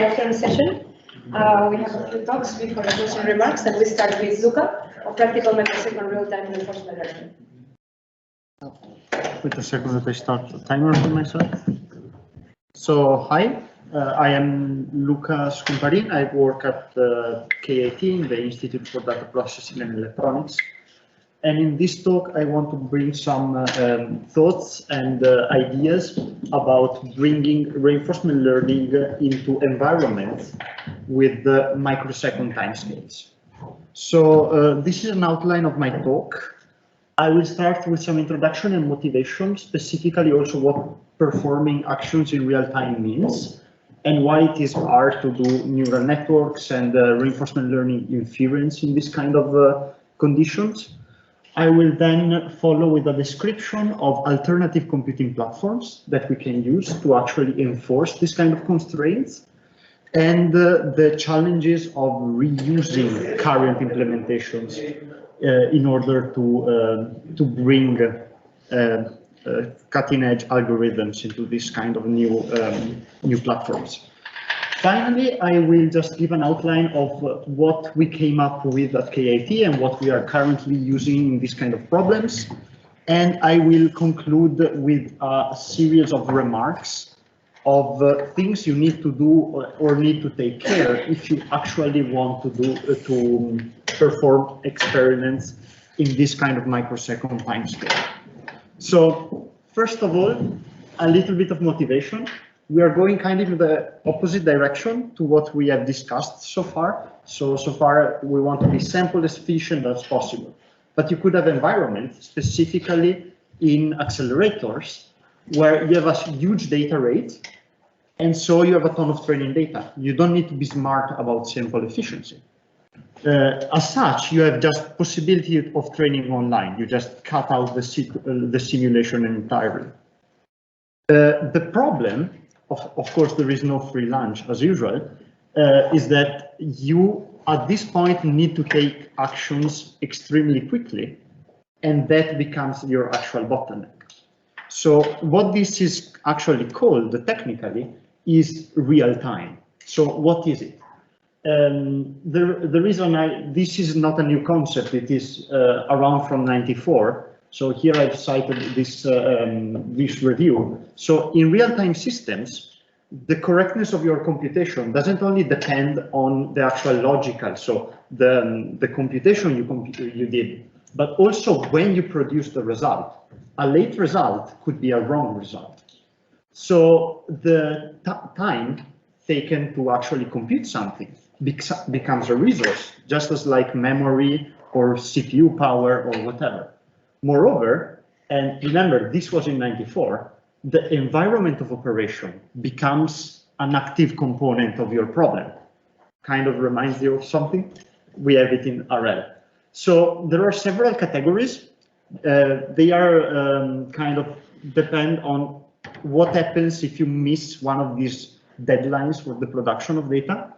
afternoon session. We have a few talks before the closing remarks, and we start with Luca, of practical microsecond real-time reinforcement learning. Wait a second that I start the timer for myself. So, hi, I am Luca Scomparin. I work at KIT in the Institute for Data Processing and Electronics. And in this talk, I want to bring some thoughts and ideas about bringing reinforcement learning into environments with the microsecond timescales. So this is an outline of my talk. I will start with some introduction and motivation, specifically also what performing actions in real time means and why it is hard to do neural networks and reinforcement learning inference in this kind of conditions. I will then follow with a description of alternative computing platforms that we can use to actually enforce this kind of constraints and the challenges of reusing current implementations in order to bring cutting-edge algorithms into this kind of new platforms. Finally, I will just give an outline of what we came up with at KIT and what we are currently using in these kind of problems. And I will conclude with a series of remarks of things you need to do or need to take care if you actually want to perform experiments in this kind of microsecond timescale. So first of all, a little bit of motivation. We are going kind of in the opposite direction to what we have discussed so far. So far we want to be sample as efficient as possible. But you could have environments, specifically in accelerators, where you have a huge data rate, and so you have a ton of training data. You don't need to be smart about sample efficiency. As such, you have just possibility of training online. You just cut out the simulation entirely. The problem, of course, there is no free lunch as usual, is that you at this point need to take actions extremely quickly, and that becomes your actual bottleneck. So what this is actually called technically is real time. So what is it? The reason this is not a new concept, it is around from '94. So here I've cited this review. So in real-time systems, the correctness of your computation doesn't only depend on the actual logical, so the computation you did, but also when you produce the result. A late result could be a wrong result. So the time taken to actually compute something becomes a resource, just as like memory or CPU power or whatever. Moreover, and remember, this was in '94, the environment of operation becomes an active component of your problem. Kind of reminds you of something? We have it in RL. So there are several categories. They are kind of depend on what happens if you miss one of these deadlines for the production of data.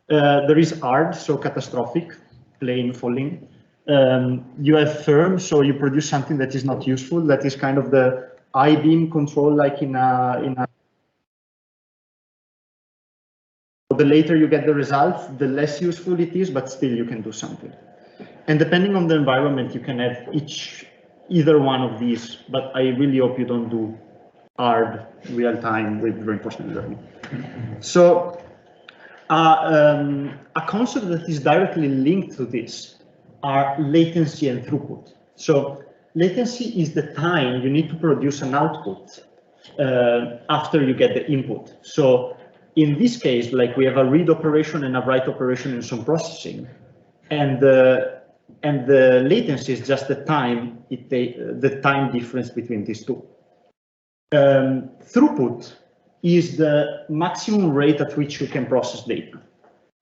There is hard, so catastrophic, plain falling. You have firm, so you produce something that is not useful. That is kind of the I-beam control, like in a. The later you get the results, the less useful it is, but still you can do something. And depending on the environment, you can have either one of these. But I really hope you don't do hard real time with reinforcement learning. So a concept that is directly linked to this are latency and throughput. So latency is the time you need to produce an output after you get the input. So in this case, like we have a read operation and a write operation in some processing, and the latency is just the time the time difference between these two. Throughput is the maximum rate at which you can process data.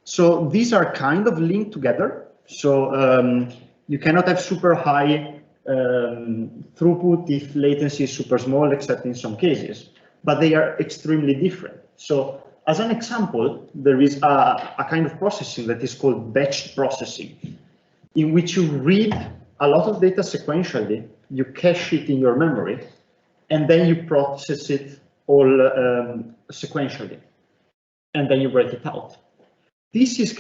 So these are kind of linked together. So you cannot have super high throughput if latency is super small, except in some cases, but they are extremely different. So as an example, there is a kind of processing that is called batch processing, in which you read a lot of data sequentially, you cache it in your memory, and then you process it all sequentially. and then you break it out. This is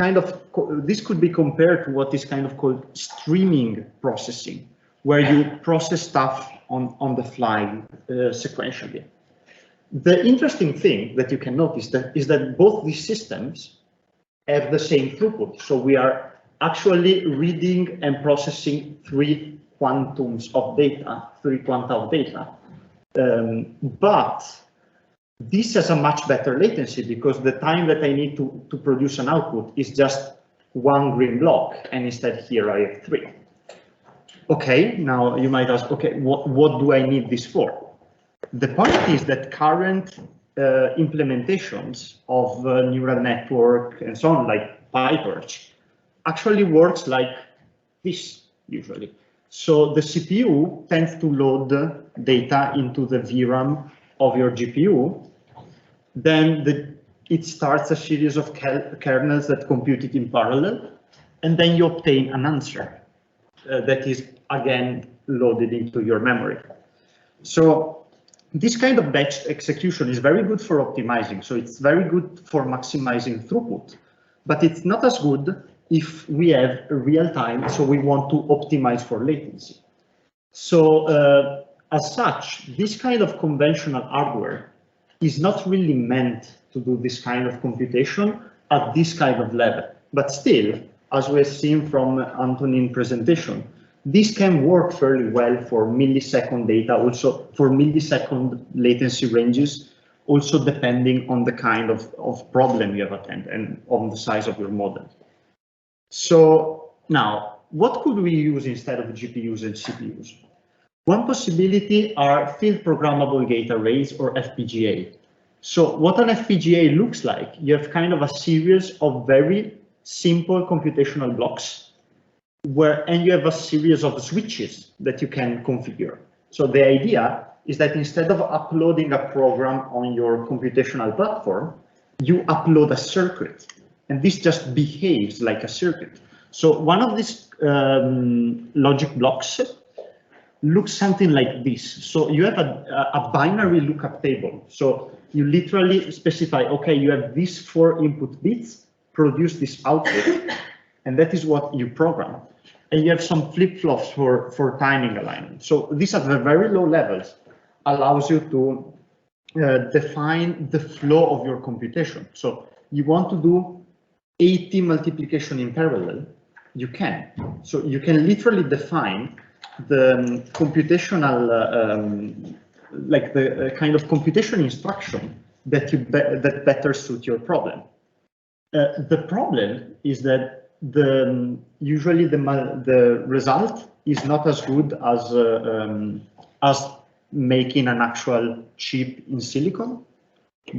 this could be compared to what is kind of called streaming processing, where you process stuff on the fly sequentially. The interesting thing that you can notice is that both these systems have the same throughput. So we are actually reading and processing 3 quantums of data, 3 quanta of data. But this has a much better latency because the time that I need to produce an output is just 1 green block, and instead here I have 3. Okay, now you might ask, okay, what do I need this for? The point is that current implementations of neural network and so on, like PyTorch, actually works like this usually. So the CPU tends to load data into the VRAM of your GPU. Then it starts a series of kernels that compute it in parallel, and then you obtain an answer that is again loaded into your memory. So this kind of batch execution is very good for optimizing. So it's very good for maximizing throughput, but it's not as good if we have real time. So we want to optimize for latency. So as such, this kind of conventional hardware is not really meant to do this kind of computation at this kind of level. But still, as we've seen from Antonin's presentation, this can work fairly well for millisecond data, also for millisecond latency ranges, also depending on the kind of problem you have at hand and on the size of your model. So now, what could we use instead of GPUs and CPUs? One possibility are field programmable gate arrays, or FPGA. So what an FPGA looks like, you have kind of a series of very simple computational blocks and you have a series of switches that you can configure. So the idea is that instead of uploading a program on your computational platform, you upload a circuit, and this just behaves like a circuit. So one of these logic blocks looks something like this. So you have a binary lookup table. So you literally specify, okay, you have these 4 input bits, produce this output, and that is what you program. And you have some flip-flops for timing alignment. So these at the very low levels allows you to define the flow of your computation. So you want to do 80 multiplication in parallel, you can. So you can literally define the computational, like the kind of computation instruction that better suit your problem. The problem is that usually the result is not as good as making an actual chip in silicon,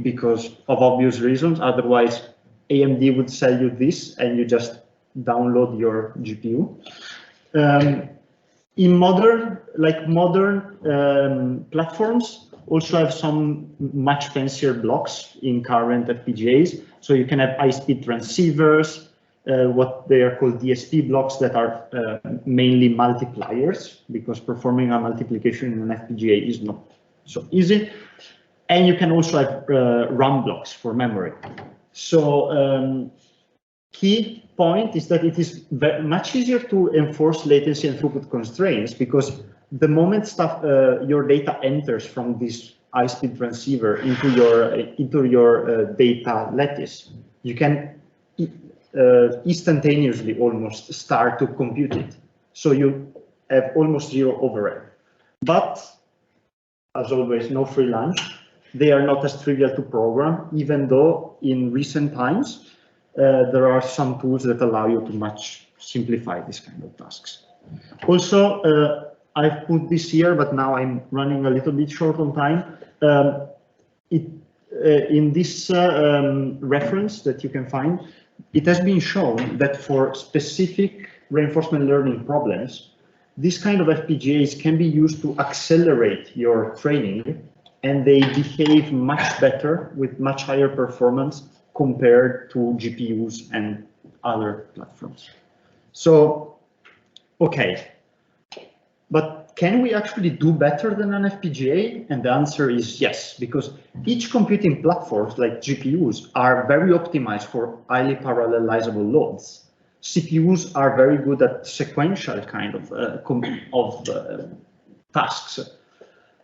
because of obvious reasons. Otherwise, AMD would sell you this and you just download your GPU. In modern platforms also have some much fancier blocks in current FPGAs. So you can have high-speed transceivers, what they are called DSP blocks that are mainly multipliers, because performing a multiplication in an FPGA is not so easy. And you can also have RAM blocks for memory. So key point is that it is much easier to enforce latency and throughput constraints, because the moment your data enters from this high-speed transceiver into your data lattice, you can instantaneously almost start to compute it. So you have almost zero overhead. But as always, no free lunch. They are not as trivial to program, even though in recent times, there are some tools that allow you to much simplify this kind of tasks. Also, I've put this here, but now I'm running a little bit short on time. In this reference that you can find, it has been shown that for specific reinforcement learning problems, this kind of FPGAs can be used to accelerate your training, and they behave much better with much higher performance compared to GPUs and other platforms. So, okay, But can we actually do better than an FPGA? And the answer is yes, because each computing platforms like GPUs are very optimized for highly parallelizable loads. CPUs are very good at sequential kind of tasks.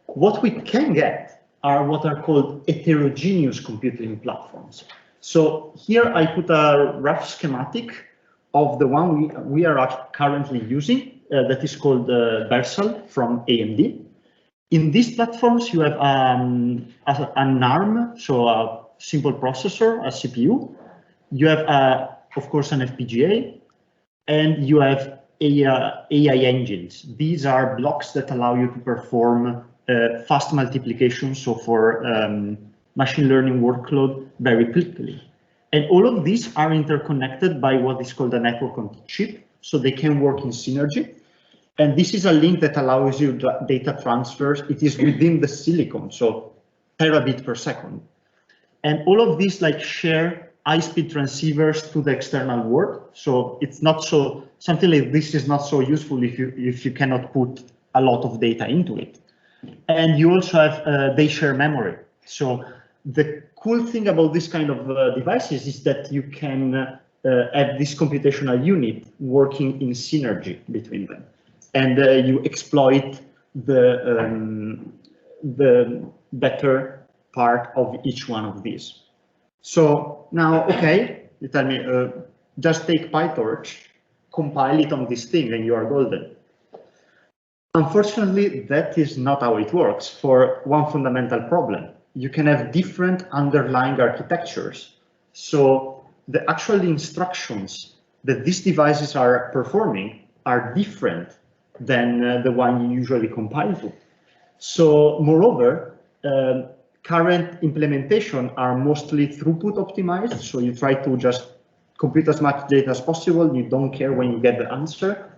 What we can get are what are called heterogeneous computing platforms. So here I put a rough schematic of the one we are currently using, that is called Versal from AMD. In these platforms, you have an ARM, so a simple processor, a CPU. You have, of course, an FPGA, and you have AI engines. These are blocks that allow you to perform fast multiplication, so for machine learning workload very quickly. And all of these are interconnected by what is called a network on chip, so they can work in synergy. And this is a link that allows you data transfers. It is within the silicon, so terabit per second. And all of these like share high-speed transceivers to the external world. So it's not so, something like this is not so useful if you cannot put a lot of data into it. And you also have, they share memory. So the cool thing about this kind of devices is that you can have this computational unit working in synergy between them. And you exploit the better part of each one of these. So now, okay, you tell me, just take PyTorch, compile it on this thing, and you are golden. Unfortunately, that is not how it works for one fundamental problem. You can have different underlying architectures. So the actual instructions that these devices are performing are different than the one you usually compile to. So moreover, current implementation are mostly throughput optimized. So you try to just compute as much data as possible. You don't care when you get the answer.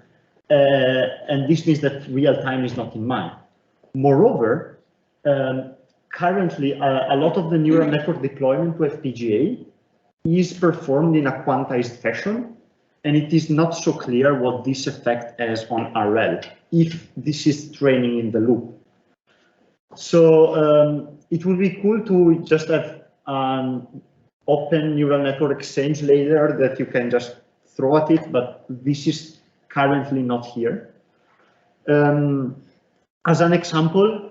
And this means that real time is not in mind. Moreover, currently, a lot of the neural network deployment to FPGA is performed in a quantized fashion, and it is not so clear what this effect has on RL, if this is training in the loop. So it would be cool to just have an open neural network exchange layer that you can just throw at it, but this is currently not here. As an example,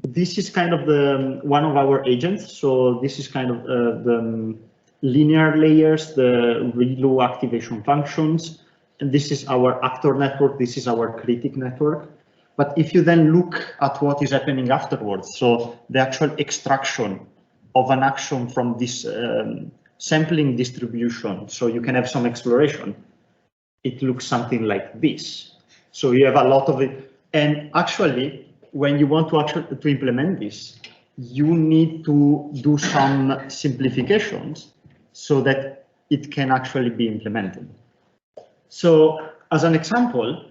this is kind of the one of our agents. So this is kind of the linear layers, the ReLU activation functions, and this is our actor network. This is our critic network. But if you then look at what is happening afterwards, so the actual extraction of an action from this sampling distribution, so you can have some exploration, it looks something like this. So you have a lot of it. And actually, when you want to implement this, you need to do some simplifications so that it can actually be implemented. So as an example,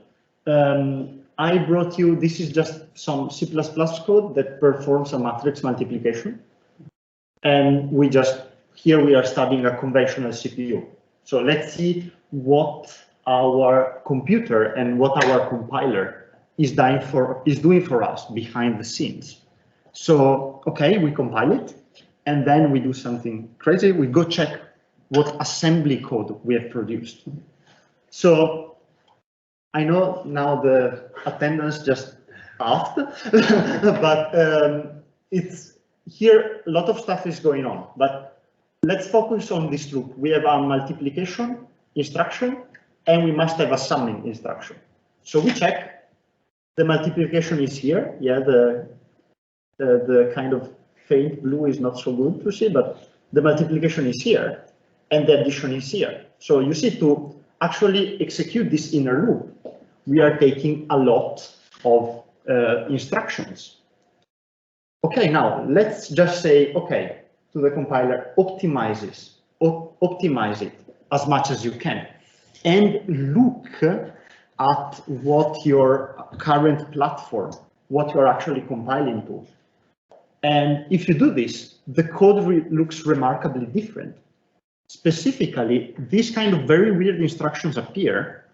I brought you, this is just some C++ code that performs a matrix multiplication. And we just, here we are studying a conventional CPU. So let's see what our computer and what our compiler is doing for us behind the scenes. So, okay, we compile it, and then we do something crazy. We go check what assembly code we have produced. So I know now the attendance just asked, but it's here, a lot of stuff is going on, but let's focus on this loop. We have a multiplication instruction, and we must have a summing instruction. So we check the multiplication is here. Yeah, the kind of faint blue is not so good to see, but the multiplication is here and the addition is here. So you see, to actually execute this inner loop, we are taking a lot of instructions. Okay, now let's just say, okay, to the compiler, optimize it as much as you can. And look at what your current platform, what you're actually compiling to. And if you do this, the code looks remarkably different. Specifically, these kind of very weird instructions appear,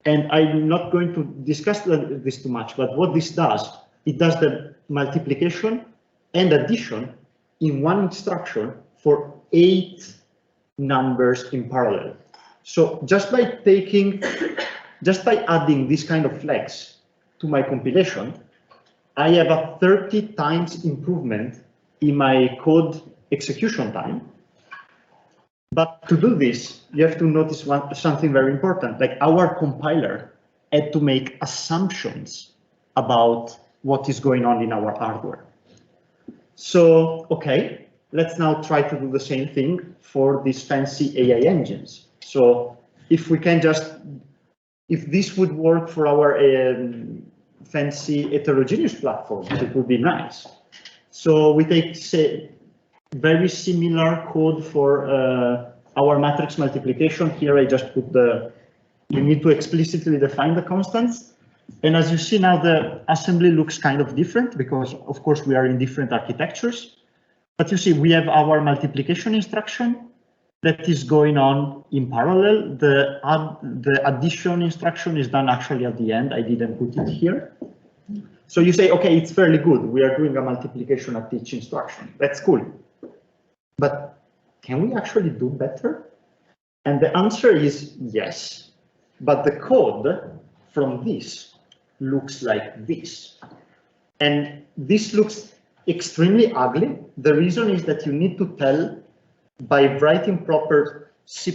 And I'm not going to discuss this too much, but what this does, it does the multiplication and addition in one instruction for 8 numbers in parallel. So just by adding this kind of flags to my compilation, I have a 30 times improvement in my code execution time. But to do this, you have to notice something very important, like our compiler had to make assumptions about what is going on in our hardware. So, okay, let's now try to do the same thing for these fancy AI engines. So if we can if this would work for our fancy heterogeneous platforms, it would be nice. So we take, say, very similar code for our matrix multiplication. Here I just put you need to explicitly define the constants. And as you see now, the assembly looks kind of different because, of course, we are in different architectures. But you see, we have our multiplication instruction that is going on in parallel. The addition instruction is done actually at the end. I didn't put it here. So you say, okay, it's fairly good. We are doing a multiplication at each instruction. That's cool. But can we actually do better? And the answer is yes. But the code from this looks like this. And this looks extremely ugly. The reason is that you need to tell, by writing proper C++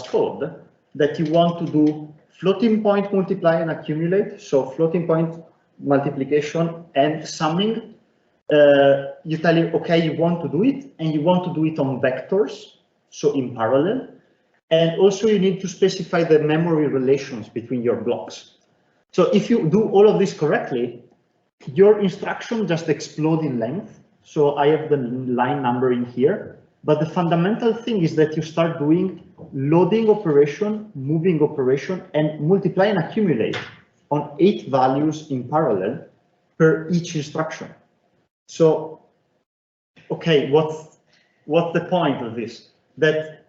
code, that you want to do floating point multiply and accumulate. So floating point multiplication and summing. You tell it, okay, you want to do it, and you want to do it on vectors, so in parallel. And also you need to specify the memory relations between your blocks. So if you do all of this correctly, your instruction just explodes in length. So I have the line number in here, but the fundamental thing is that you start doing loading operation, moving operation, and multiply and accumulate on 8 values in parallel per each instruction. So, okay, what's the point of this? That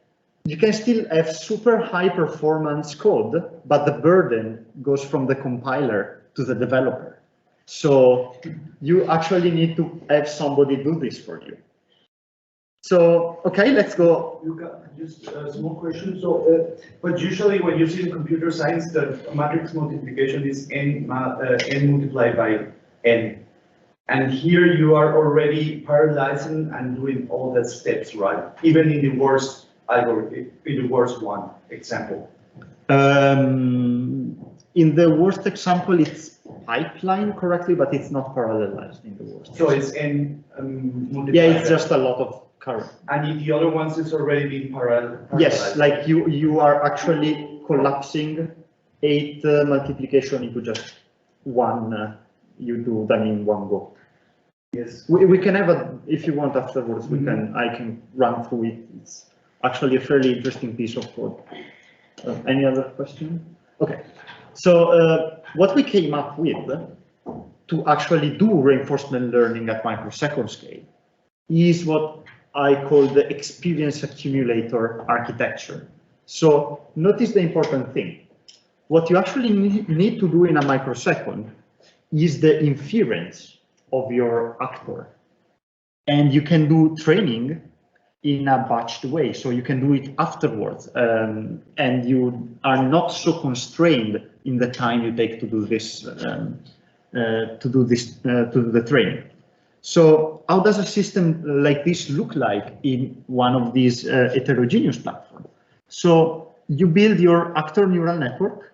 you can still have super high performance code, but the burden goes from the compiler to the developer. So you actually need to have somebody do this for you. So, okay, let's go. Luca, just a small question. So, but usually when you see in computer science, the matrix multiplication is n multiplied by n. And here you are already parallelizing and doing all the steps, right? Even in the worst algorithm, in the worst one example. In the worst example, it's pipeline correctly, but it's not parallelized in the worst. So it's n multiplied. Yeah, it's just a lot of current. And in the other ones, it's already been parallelized. Yes, like you are actually collapsing 8 multiplication into just one. You do them in one go. Yes. We can have a, if you want afterwards, I can run through it. It's actually a fairly interesting piece of code. Any other question? Okay. So what we came up with to actually do reinforcement learning at microsecond scale is what I call the experience accumulator architecture. So notice the important thing. What you actually need to do in a microsecond is the inference of your actor. And you can do training in a batched way, so you can do it afterwards, and you are not so constrained in the time you take to do this, to do the training. So how does a system like this look like in one of these heterogeneous platforms? So you build your actor neural network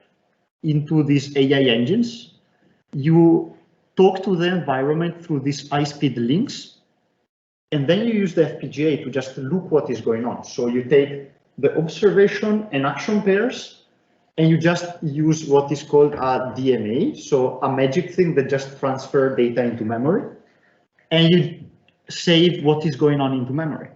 into these AI engines. You talk to the environment through these high-speed links, and then you use the FPGA to just look what is going on. So you take the observation and action pairs, and you just use what is called a DMA, so a magic thing that just transfers data into memory, and you save what is going on into memory.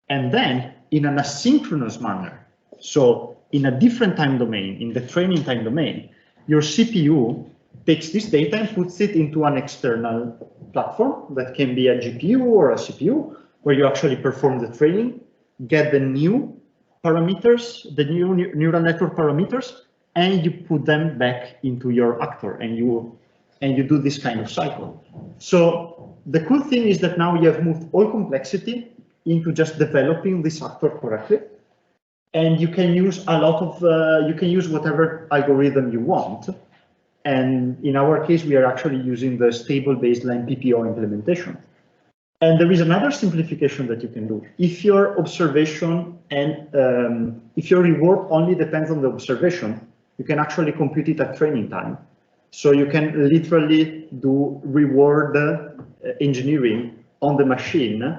And then in an asynchronous manner, so in a different time domain, in the training time domain, your CPU takes this data and puts it into an external platform that can be a GPU or a CPU, where you actually perform the training, get the new parameters, the new neural network parameters, and you put them back into your actor, and you do this kind of cycle. So the cool thing is that now you have moved all complexity into just developing this actor correctly, and you can use a lot of you can use whatever algorithm you want. And in our case, we are actually using the stable baseline PPO implementation. And there is another simplification that you can do. If your observation and if your reward only depends on the observation, you can actually compute it at training time. So you can literally do reward engineering on the machine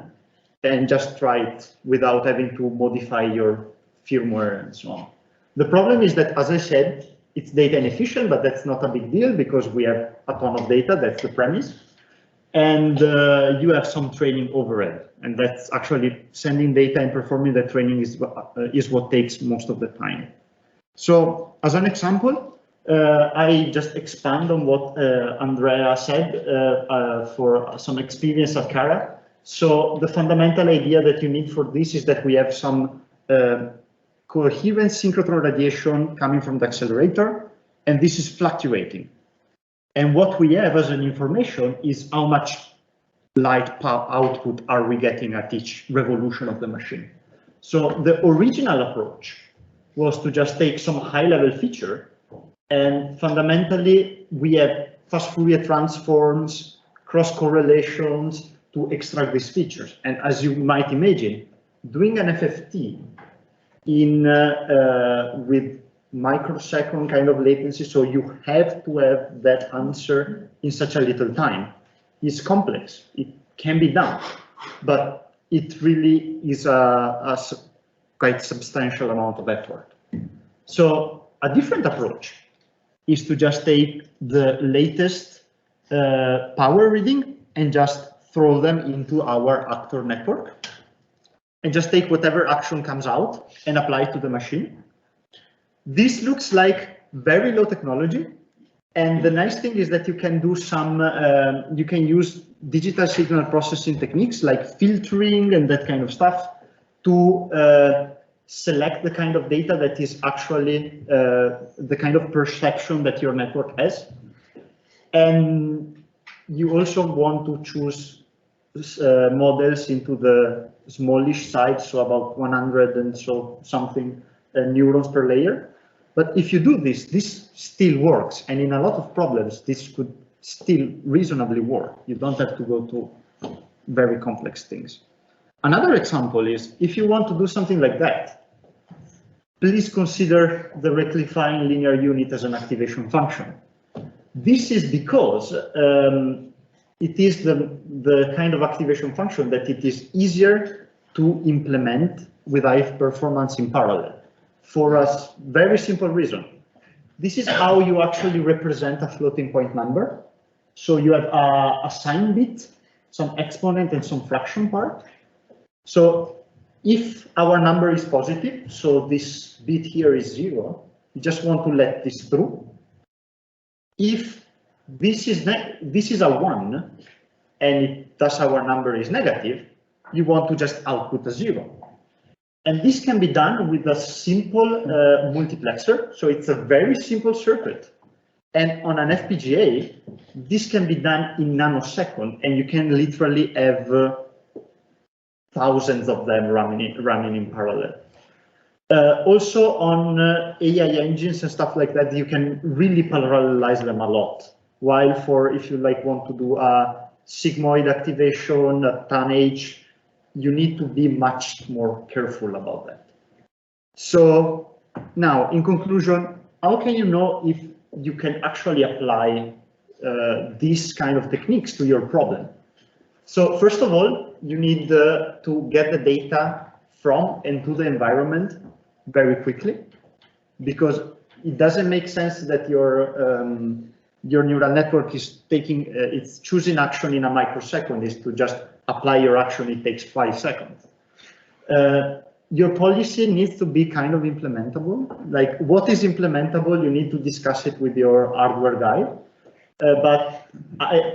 and just try it without having to modify your firmware and so on. The problem is that, as I said, it's data inefficient, but that's not a big deal because we have a ton of data, that's the premise. And you have some training overhead, and that's actually sending data and performing that training is what takes most of the time. So as an example, I just expand on what Andrea said for some experience at Cara. So the fundamental idea that you need for this is that we have some coherent synchrotron radiation coming from the accelerator, and this is fluctuating. And what we have as an information is how much light power output are we getting at each revolution of the machine. So the original approach was to just take some high-level feature, and fundamentally we have fast Fourier transforms, cross correlations to extract these features. And as you might imagine, doing an FFT in with microsecond kind of latency, so you have to have that answer in such a little time, is complex. It can be done, but it really is a quite substantial amount of effort. So a different approach is to just take the latest power reading and just throw them into our actor network and just take whatever action comes out and apply it to the machine. This looks like very low technology, and the nice thing is that you can do some, you can use digital signal processing techniques like filtering and that kind of stuff to select the kind of data that is actually the kind of perception that your network has. And you also want to choose models into the smallish side, so about 100 and so something neurons per layer. But if you do this, this still works. And in a lot of problems, this could still reasonably work. You don't have to go to very complex things. Another example is if you want to do something like that, please consider the rectifying linear unit as an activation function. This is because it is the kind of activation function that it is easier to implement with high performance in parallel. For a very simple reason. This is how you actually represent a floating point number. So you have a sign bit, some exponent and some fraction part. So if our number is positive, so this bit here is 0, you just want to let this through. If this is a 1 and thus our number is negative, you want to just output a 0. And this can be done with a simple multiplexer. So it's a very simple circuit. And on an FPGA, this can be done in nanoseconds, and you can literally have thousands of them running in parallel. Also on AI engines and stuff like that, you can really parallelize them a lot. While for if you want to do a sigmoid activation, a TAN-H, you need to be much more careful about that. So now, in conclusion, how can you know if you can actually apply these kind of techniques to your problem? So first of all, you need to get the data from and to the environment very quickly, because it doesn't make sense that your neural network is it's choosing action in a microsecond is to just apply your action, it takes 5 seconds. Your policy needs to be kind of implementable. Like what is implementable, you need to discuss it with your hardware guy. But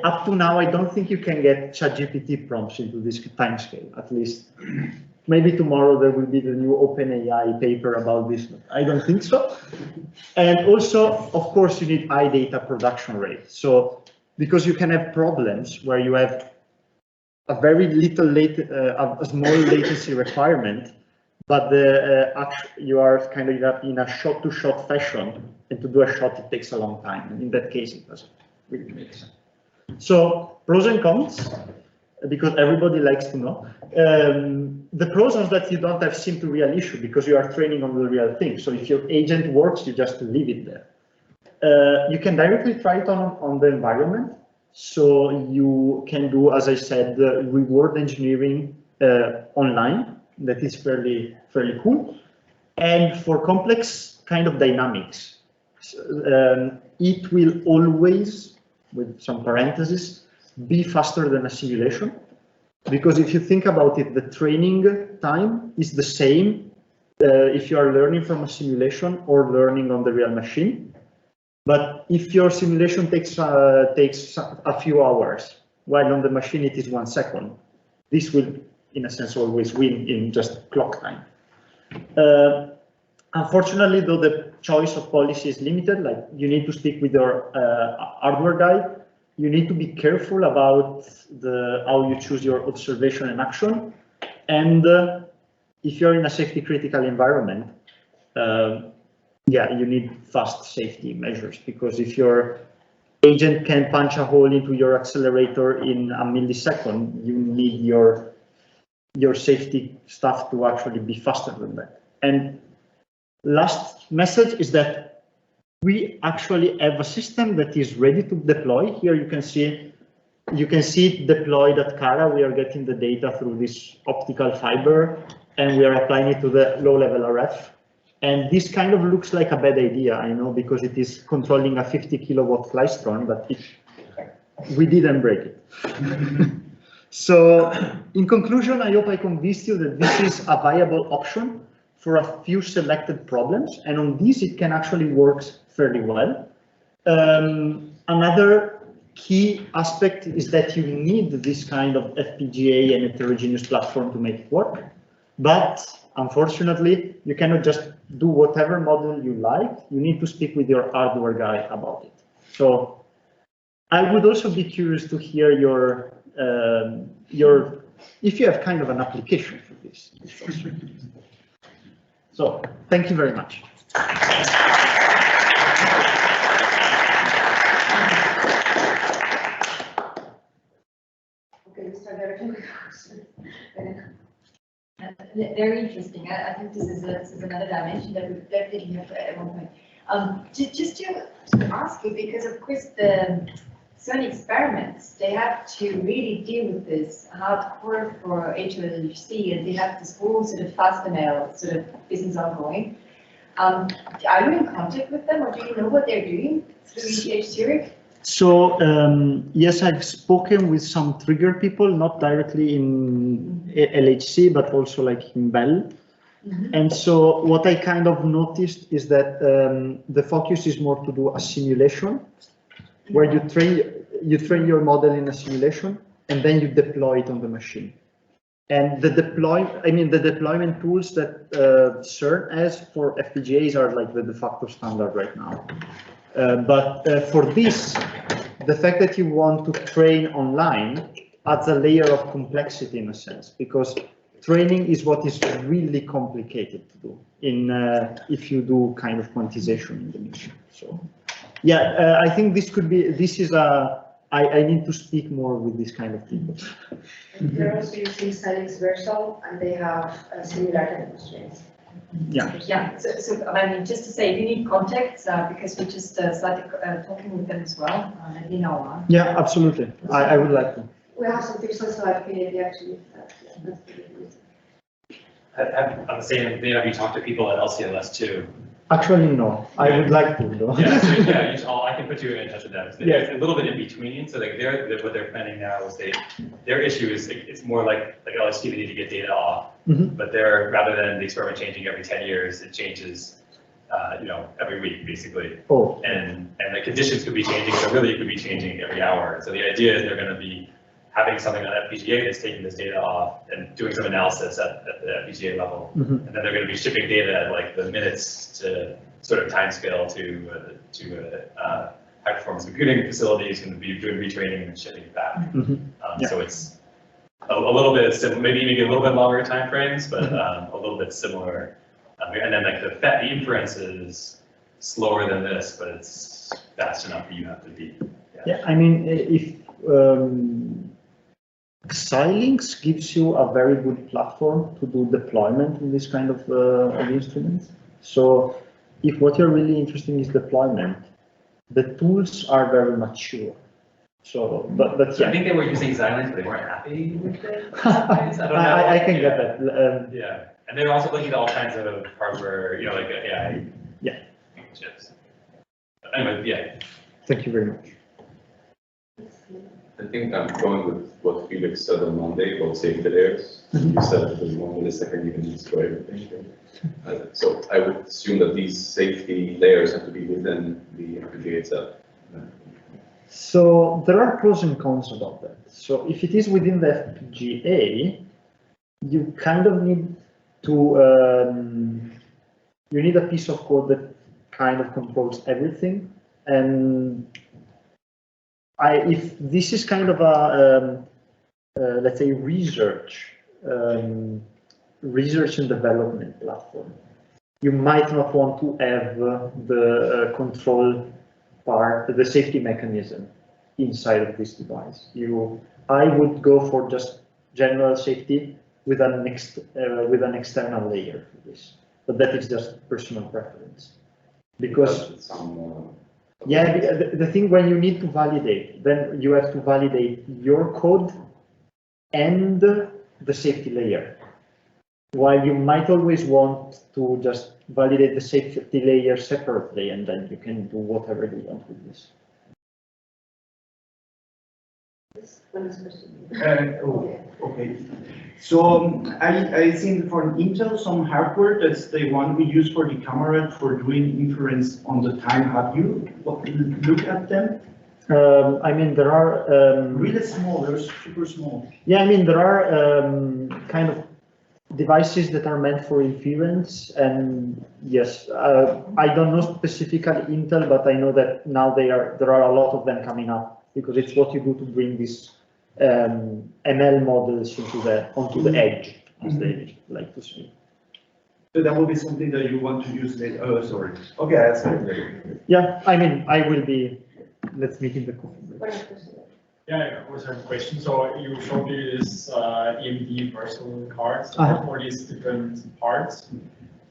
up to now, I don't think you can get ChatGPT prompts into this time scale, at least Maybe tomorrow there will be the new OpenAI paper about this. I don't think so. And also, of course, you need high data production rate. So because you can have problems where you have a very little a small latency requirement, but you are kind of in a shot-to-shot fashion, and to do a shot it takes a long time. And in that case, it doesn't really make sense. So pros and cons, because everybody likes to know. The pros are that you don't have sim to real issue because you are training on the real thing. So if your agent works, you just leave it there. You can directly try it on the environment. So you can do, as I said, reward engineering online. That is fairly cool. And for complex kind of dynamics, it will always, with some parentheses, be faster than a simulation. Because if you think about it, the training time is the same if you are learning from a simulation or learning on the real machine. But if your simulation takes a few hours, while on the machine it is 1 second, this will, in a sense, always win in just clock time. Unfortunately, though, the choice of policy is limited. Like, you need to speak with your hardware guy. You need to be careful about how you choose your observation and action. And if you're in a safety critical environment, yeah, you need fast safety measures, because if your agent can punch a hole into your accelerator in a millisecond, you need your safety stuff to actually be faster than that. And last message is that we actually have a system that is ready to deploy. Here you can see it deployed at Cara. We are getting the data through this optical fiber, and we are applying it to the low-level RF. And this kind of looks like a bad idea, I know, because it is controlling a 50 kilowatt klystron, but we didn't break it. So in conclusion, I hope I convinced you that this is a viable option for a few selected problems, and on this it can actually work fairly well. Another key aspect is that you need this kind of FPGA and heterogeneous platform to make it work, but unfortunately you cannot just do whatever model you like. You need to speak with your hardware guy about it. So I would also be curious to hear your if you have kind of an application for this. So thank you very much. Okay, we start directly with questions. Very interesting. I think this is another dimension that we definitely have to add at one point. Just to ask you, because of course the certain experiments, they have to really deal with this hardcore for HLHC, and they have this whole sort of FastML sort of business ongoing. Are you in contact with them, or do you know what they're doing through ETH Zurich? So yes, I've spoken with some trigger people, not directly in LHC, but also like in Bell. Mm-hmm. And so what I kind of noticed is that the focus is more to do a simulation, where you train your model in a simulation, and then you deploy it on the machine. And the deployment tools that CERN has for FPGAs are like the de facto standard right now. But for this, the fact that you want to train online adds a layer of complexity in a sense, because training is what is really complicated to do if you do kind of quantization in the machine. So yeah, I think I need to speak more with this kind of people. They're also using Salix Versal, and they have similar kind of constraints. Yeah. Yeah. So I mean, just to say, if you need contacts, because we just started talking with them as well, let me know. Yeah, absolutely. I would like to. We have some tips also at PAD actually. I'm saying, have you talked to people at LCLS too? Actually, no. I would like to, though. Yeah, so yeah, I can put you in touch with them. So yeah, it's a little bit in between. So like what they're planning now is their issue is it's more like LST, they need to get data off, but rather than the experiment changing every 10 years, it changes, every week basically. Oh. And the conditions could be changing, so really it could be changing every hour. So the idea is they're going to be having something on FPGA that's taking this data off and doing some analysis at the FPGA level. Mhm. And then they're going to be shipping data at like the minutes to sort of time scale to high performance computing facilities, and be doing retraining and shipping it back. Yeah. So it's a little bit similar, maybe a little bit longer time frames, but a little bit similar. And then like the inference is slower than this, but it's fast enough that you have to be. Yeah, I mean, if Xilinx gives you a very good platform to do deployment in this kind of instruments. So if what you're really interested in is deployment, the tools are very mature. So, but So yeah. I think they were using Xilinx, but they weren't happy with it. I can get that. Yeah, and they're also looking at all kinds of hardware, you know, like AI chips. Anyway, yeah. Thank you very much. I think I'm going with what Felix said on Monday about safety layers. You said that in 1 millisecond you can destroy everything. So I would assume that these safety layers have to be within the FPGA itself. So there are pros and cons about that. So if it is within the FPGA, you kind of need to, you need a piece of code that kind of controls everything. And if this is kind of a, let's say, research and development platform, you might not want to have the control part, the safety mechanism inside of this device. I would go for just general safety with an external layer for this, but that is just personal preference. Because yeah, the thing when you need to validate, then you have to validate your code and the safety layer. While you might always want to just validate the safety layer separately, and then you can do whatever you want with this. Okay. So I think for Intel, some hardware, that's the one we use for the camera for doing inference on the time. Have you looked at them? I mean, there are Really small, they're super small. Yeah, I mean, there are kind of devices that are meant for inference, and yes, I don't know specifically Intel, but I know that now there are a lot of them coming up because it's what you do to bring these ML models onto the edge, as they like to say. So that will be something that you want to use later. Oh, sorry. Okay, that's great. Yeah, I mean, I will be. Let's meet in the coffee break. Yeah, I also have a question. So you showed me this AMD virtual cards for these different parts,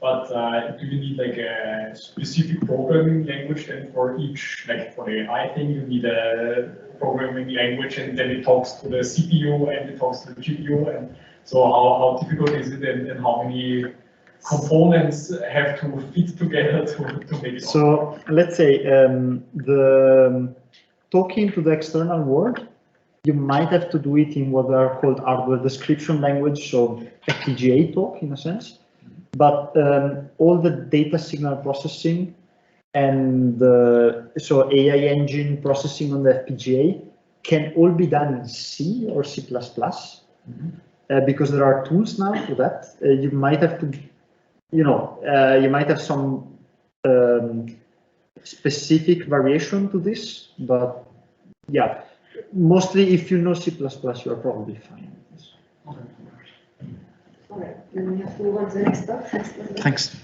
but do you need like a specific programming language then for each, like for the AI thing, you need a programming language and then it talks to the CPU and it talks to the GPU, and so how difficult is it and how many components have to fit together to make it? So let's say talking to the external world, you might have to do it in what are called hardware description language, so FPGA talk in a sense. But all the data signal processing and so AI engine processing on the FPGA can all be done in C or C++, because there are tools now for that. You might have to, you might have some specific variation to this, but yeah, mostly if you know C++, you are probably fine with this. All right, then we have to move on to the next talk. Thanks.